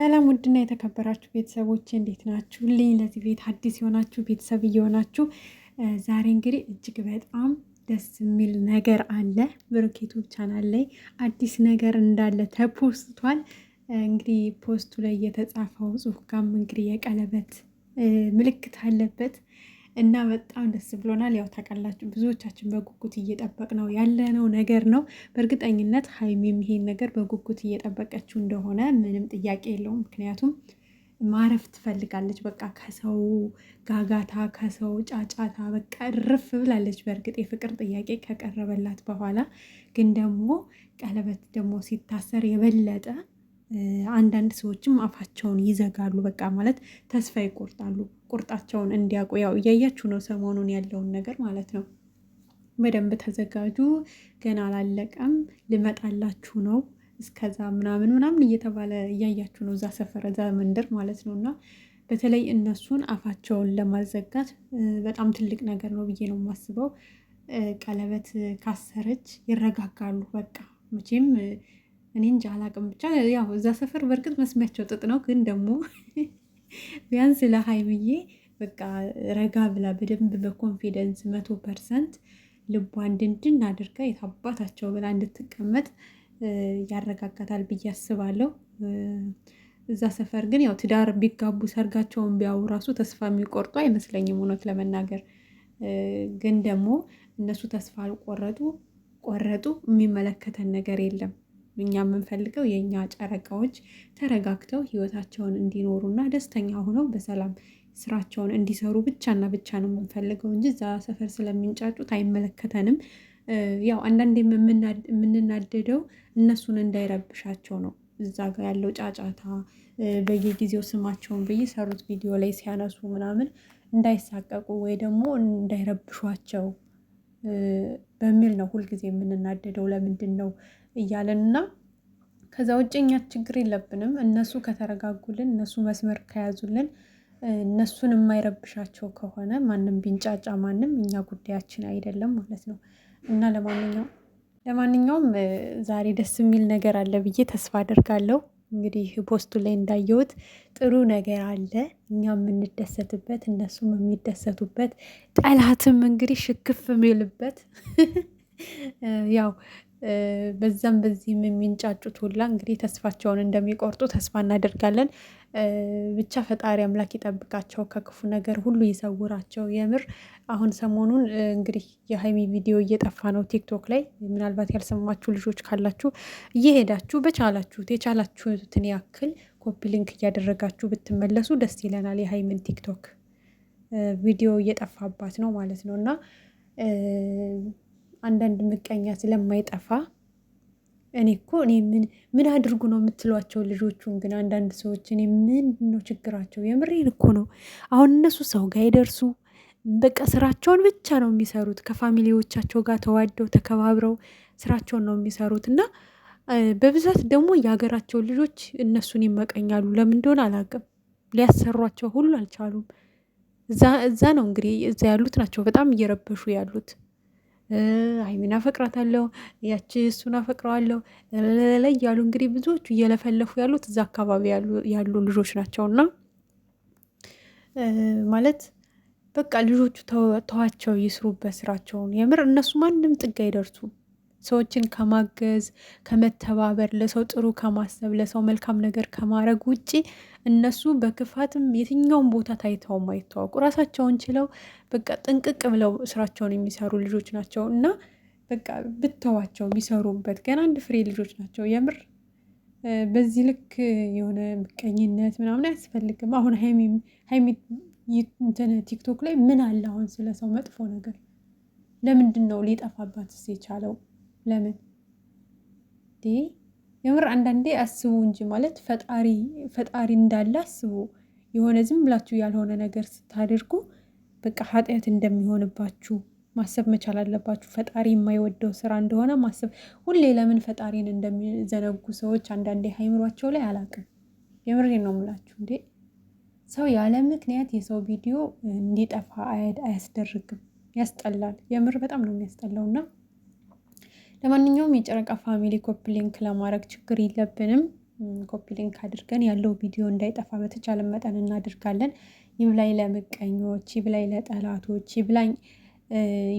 ሰላም ውድና የተከበራችሁ ቤተሰቦች እንዴት ናችሁ? ለዚህ ቤት አዲስ የሆናችሁ ቤተሰብ እየሆናችሁ ዛሬ እንግዲህ እጅግ በጣም ደስ የሚል ነገር አለ። ብሩክ ዩቲዩብ ቻናል ላይ አዲስ ነገር እንዳለ ተፖስቷል። እንግዲህ ፖስቱ ላይ የተጻፈው ጽሑፍ ጋም እንግዲህ የቀለበት ምልክት አለበት እና በጣም ደስ ብሎናል። ያው ታውቃላችሁ ብዙዎቻችን በጉጉት እየጠበቅነው ያለነው ነገር ነው። በእርግጠኝነት ሀይሚም ይሄን ነገር በጉጉት እየጠበቀችው እንደሆነ ምንም ጥያቄ የለውም። ምክንያቱም ማረፍ ትፈልጋለች። በቃ ከሰው ጋጋታ፣ ከሰው ጫጫታ በቃ እርፍ ብላለች። በእርግጥ የፍቅር ጥያቄ ከቀረበላት በኋላ ግን ደግሞ ቀለበት ደግሞ ሲታሰር የበለጠ አንዳንድ ሰዎችም አፋቸውን ይዘጋሉ። በቃ ማለት ተስፋ ይቆርጣሉ። ቁርጣቸውን እንዲያውቁ ያው እያያችሁ ነው ሰሞኑን ያለውን ነገር ማለት ነው። በደንብ ተዘጋጁ፣ ገና አላለቀም፣ ልመጣላችሁ ነው እስከዛ ምናምን እየተባለ እያያችሁ ነው፣ እዛ ሰፈር እዛ መንደር ማለት ነው። እና በተለይ እነሱን አፋቸውን ለማዘጋት በጣም ትልቅ ነገር ነው ብዬ ነው የማስበው። ቀለበት ካሰረች ይረጋጋሉ። በቃ መቼም እኔ እንጃ አላቅም። ብቻ ያው እዛ ሰፈር በእርግጥ መስሚያቸው ጥጥ ነው፣ ግን ደግሞ ቢያንስ ለሀይምዬ በቃ ረጋ ብላ በደንብ በኮንፊደንስ 100% ልቧን ድንድን አድርጋ የታባታቸው ብላ እንድትቀመጥ ያረጋጋታል ብዬ አስባለሁ። እዛ ሰፈር ግን ያው ትዳር ቢጋቡ ሰርጋቸውን ቢያው ራሱ ተስፋ የሚቆርጡ አይመስለኝም እውነት ለመናገር። ግን ደግሞ እነሱ ተስፋ ቆረጡ የሚመለከተን ነገር የለም። እኛ የምንፈልገው የእኛ ጨረቃዎች ተረጋግተው ህይወታቸውን እንዲኖሩና ደስተኛ ሆነው በሰላም ስራቸውን እንዲሰሩ ብቻና ብቻ ነው የምንፈልገው እንጂ እዛ ሰፈር ስለሚንጫጩት አይመለከተንም። ያው አንዳንዴ የምንናደደው እነሱን እንዳይረብሻቸው ነው። እዛ ጋር ያለው ጫጫታ በየጊዜው ስማቸውን በየሰሩት ቪዲዮ ላይ ሲያነሱ ምናምን እንዳይሳቀቁ ወይ ደግሞ እንዳይረብሿቸው በሚል ነው ሁልጊዜ የምንናደደው። ለምንድን ነው እያለን እና ከዛ ውጭ እኛ ችግር የለብንም። እነሱ ከተረጋጉልን፣ እነሱ መስመር ከያዙልን፣ እነሱን የማይረብሻቸው ከሆነ ማንም ቢንጫጫ ማንም እኛ ጉዳያችን አይደለም ማለት ነው። እና ለማንኛውም ዛሬ ደስ የሚል ነገር አለ ብዬ ተስፋ አደርጋለሁ። እንግዲህ ፖስቱ ላይ እንዳየሁት ጥሩ ነገር አለ፣ እኛ የምንደሰትበት እነሱም የሚደሰቱበት፣ ጠላትም እንግዲህ ሽክፍ የሚልበት ያው በዛም በዚህም የሚንጫጩት ሁላ እንግዲህ ተስፋቸውን እንደሚቆርጡ ተስፋ እናደርጋለን። ብቻ ፈጣሪ አምላክ ይጠብቃቸው፣ ከክፉ ነገር ሁሉ ይሰውራቸው። የምር አሁን ሰሞኑን እንግዲህ የሀይሚ ቪዲዮ እየጠፋ ነው ቲክቶክ ላይ። ምናልባት ያልሰማችሁ ልጆች ካላችሁ እየሄዳችሁ የቻላችሁትን ያክል ኮፒ ሊንክ እያደረጋችሁ ብትመለሱ ደስ ይለናል። የሀይሚን ቲክቶክ ቪዲዮ እየጠፋባት ነው ማለት ነው። እና አንዳንድ ምቀኛ ስለማይጠፋ እኔ ምን አድርጉ ነው የምትሏቸው ልጆቹን? ግን አንዳንድ ሰዎች እኔ ምንድን ነው ችግራቸው? የምሬን እኮ ነው። አሁን እነሱ ሰው ጋር ይደርሱ በቃ ስራቸውን ብቻ ነው የሚሰሩት። ከፋሚሊዎቻቸው ጋር ተዋደው ተከባብረው ስራቸውን ነው የሚሰሩት። እና በብዛት ደግሞ የሀገራቸው ልጆች እነሱን ይመቀኛሉ። ለምን እንደሆነ አላውቅም። ሊያሰሯቸው ሁሉ አልቻሉም። እዛ ነው እንግዲህ እዛ ያሉት ናቸው በጣም እየረበሹ ያሉት። ሀይሚን አፈቅራታለሁ፣ ያቺ እሱን አፈቅረዋለሁ ላይ ያሉ እንግዲህ ብዙዎቹ እየለፈለፉ ያሉት እዛ አካባቢ ያሉ ልጆች ናቸው። እና ማለት በቃ ልጆቹ ተዋቸው ይስሩበት ስራቸውን። የምር እነሱ ማንም ጥግ አይደርሱም። ሰዎችን ከማገዝ ከመተባበር፣ ለሰው ጥሩ ከማሰብ፣ ለሰው መልካም ነገር ከማድረግ ውጪ እነሱ በክፋትም የትኛውን ቦታ ታይተውም አይተዋወቁ። ራሳቸውን ችለው በቃ ጥንቅቅ ብለው ስራቸውን የሚሰሩ ልጆች ናቸው። እና በቃ ብተዋቸው የሚሰሩበት ገና አንድ ፍሬ ልጆች ናቸው። የምር በዚህ ልክ የሆነ ምቀኝነት ምናምን አያስፈልግም። አሁን ሀይሚ ቲክቶክ ላይ ምን አለ አሁን ስለ ሰው መጥፎ ነገር? ለምንድን ነው ሊጠፋባት የቻለው? ለምን የምር አንዳንዴ አስቡ እንጂ ማለት ፈጣሪ እንዳለ አስቡ። የሆነ ዝም ብላችሁ ያልሆነ ነገር ስታደርጉ በቃ ኃጢአት እንደሚሆንባችሁ ማሰብ መቻል አለባችሁ። ፈጣሪ የማይወደው ስራ እንደሆነ ማሰብ። ሁሌ ለምን ፈጣሪን እንደሚዘነጉ ሰዎች አንዳንዴ አይምሯቸው ላይ አላውቅም። የምሬን ነው የምላችሁ። ሰው ያለ ምክንያት የሰው ቪዲዮ እንዲጠፋ አያስደርግም። ያስጠላል። የምር በጣም ነው የሚያስጠላው። እና ለማንኛውም የጨረቃ ፋሚሊ ኮፕ ሊንክ ለማድረግ ችግር የለብንም። ኮፒ ሊንክ አድርገን ያለው ቪዲዮ እንዳይጠፋ በተቻለ መጠን እናድርጋለን። ይብላኝ ለምቀኞች፣ ይብላኝ ለጠላቶች፣ ይብላኝ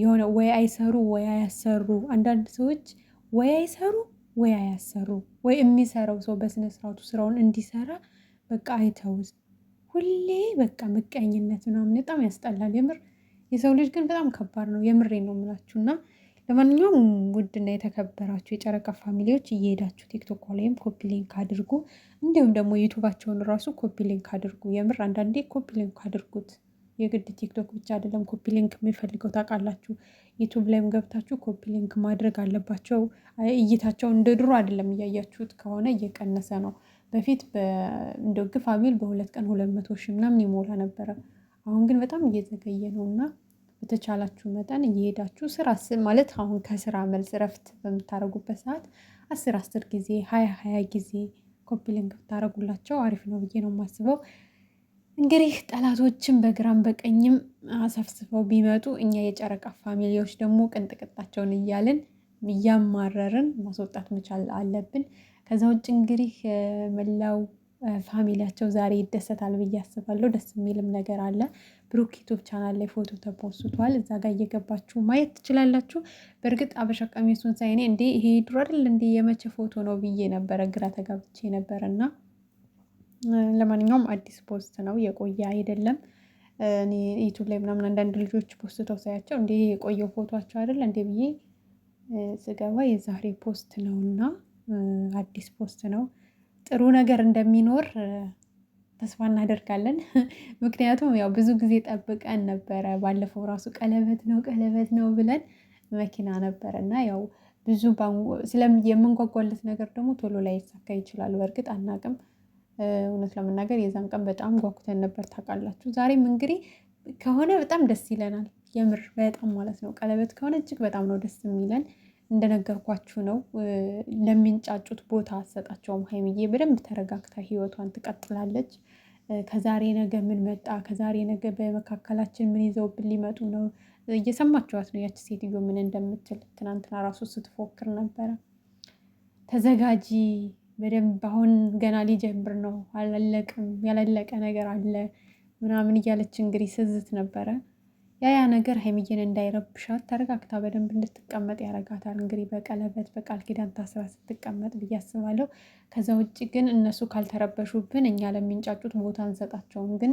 የሆነ ወይ አይሰሩ ወይ አያሰሩ። አንዳንድ ሰዎች ወይ አይሰሩ ወይ አያሰሩ፣ ወይ የሚሰራው ሰው በስነ ስርዓቱ ስራውን እንዲሰራ በቃ አይተውስ ሁሌ በቃ ምቀኝነት ምናምን በጣም ያስጠላል። የምር የሰው ልጅ ግን በጣም ከባድ ነው። የምሬን ነው የምላችሁ። እና ለማንኛውም ውድና የተከበራችሁ የጨረቃ ፋሚሊዎች እየሄዳችሁ ቲክቶክ ላይም ኮፒ ሊንክ አድርጉ፣ እንዲሁም ደግሞ ዩቱባቸውን ራሱ ኮፒ ሊንክ አድርጉ። የምር አንዳንዴ ኮፒ ሊንክ አድርጉት። የግድ ቲክቶክ ብቻ አይደለም ኮፒ ሊንክ የሚፈልገው ታውቃላችሁ። ዩቱብ ላይም ገብታችሁ ኮፒ ሊንክ ማድረግ አለባቸው። እይታቸው እንደ ድሮ አይደለም፣ እያያችሁት ከሆነ እየቀነሰ ነው። በፊት እንደው ግፋ ቢል በሁለት ቀን 200,000 ምናምን ይሞላ ነበረ። አሁን ግን በጣም እየዘገየ ነው እና በተቻላችሁ መጠን እየሄዳችሁ ስራ ማለት አሁን ከስራ መልስ እረፍት በምታደርጉበት ሰዓት 10 ጊዜ 20 ጊዜ ኮፒ ሊንክ ብታደርጉላቸው አሪፍ ነው ብዬ ነው የማስበው። እንግዲህ ጠላቶችን በግራም በቀኝም አሰፍስፈው ቢመጡ እኛ የጨረቃ ፋሚሊዎች ደግሞ ቅንጥቅጣቸውን እያልን እያማረርን ማስወጣት መቻል አለብን። ከዛ ውጭ እንግዲህ መላው ፋሚሊያቸው ዛሬ ይደሰታል ብዬ አስባለሁ። ደስ የሚልም ነገር አለ። ብሩክ ዩቱብ ቻናል ላይ ፎቶ ተፖስቷል። እዛ ጋር እየገባችሁ ማየት ትችላላችሁ። በእርግጥ አበሻ ቀሚሱን ሳይኔ እንዴ ይሄ ድሮ አይደል እንዴ የመቼ ፎቶ ነው ብዬ ነበረ፣ ግራ ተጋብቼ ነበረ። እና ለማንኛውም አዲስ ፖስት ነው፣ የቆየ አይደለም። እኔ ዩቱብ ላይ ምናምን አንዳንድ ልጆች ፖስተው ሳያቸው እንዴ የቆየው ፎቶቸው አይደል እንዴ ብዬ ስገባ የዛሬ ፖስት ነው እና አዲስ ፖስት ነው። ጥሩ ነገር እንደሚኖር ተስፋ እናደርጋለን። ምክንያቱም ያው ብዙ ጊዜ ጠብቀን ነበረ። ባለፈው ራሱ ቀለበት ነው ብለን መኪና ነበረ እና ያው ብዙ የምንጓጓለት ነገር ደግሞ ቶሎ ላይ ይሳካ ይችላል። በእርግጥ አናቅም። እውነት ለመናገር የዛን ቀን በጣም ጓጉተን ነበር ታውቃላችሁ። ዛሬም እንግዲህ ከሆነ በጣም ደስ ይለናል። የምር በጣም ማለት ነው። ቀለበት ከሆነ እጅግ በጣም ነው ደስ የሚለን። እንደነገርኳችሁ ነው። ለሚንጫጩት ቦታ አትሰጣቸውም። ሀይሚዬ በደንብ ተረጋግታ ህይወቷን ትቀጥላለች። ከዛሬ ነገ ምን መጣ፣ ከዛሬ ነገ በመካከላችን ምን ይዘውብን ሊመጡ ነው። እየሰማችኋት ነው ያቺ ሴትዮ ምን እንደምትል። ትናንትና ራሱ ስትፎክር ነበረ። ተዘጋጂ በደንብ አሁን ገና ሊጀምር ነው፣ አላለቅም፣ ያላለቀ ነገር አለ ምናምን እያለች እንግዲህ ስዝት ነበረ። ያ ነገር ሀይሚዬን እንዳይረብሻት ተረጋግታ በደንብ እንድትቀመጥ ያረጋታል። እንግዲህ በቀለበት በቃል ኪዳን ታስራ ስትቀመጥ ብዬ አስባለሁ። ከዛ ውጭ ግን እነሱ ካልተረበሹብን እኛ ለሚንጫጩት ቦታ እንሰጣቸውም። ግን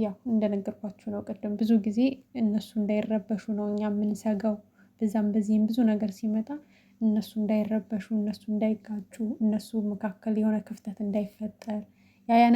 ያው እንደነገርኳችሁ ነው ቅድም፣ ብዙ ጊዜ እነሱ እንዳይረበሹ ነው እኛ የምንሰጋው። በዛም በዚህም ብዙ ነገር ሲመጣ እነሱ እንዳይረበሹ፣ እነሱ እንዳይጋጩ፣ እነሱ መካከል የሆነ ክፍተት እንዳይፈጠር ያ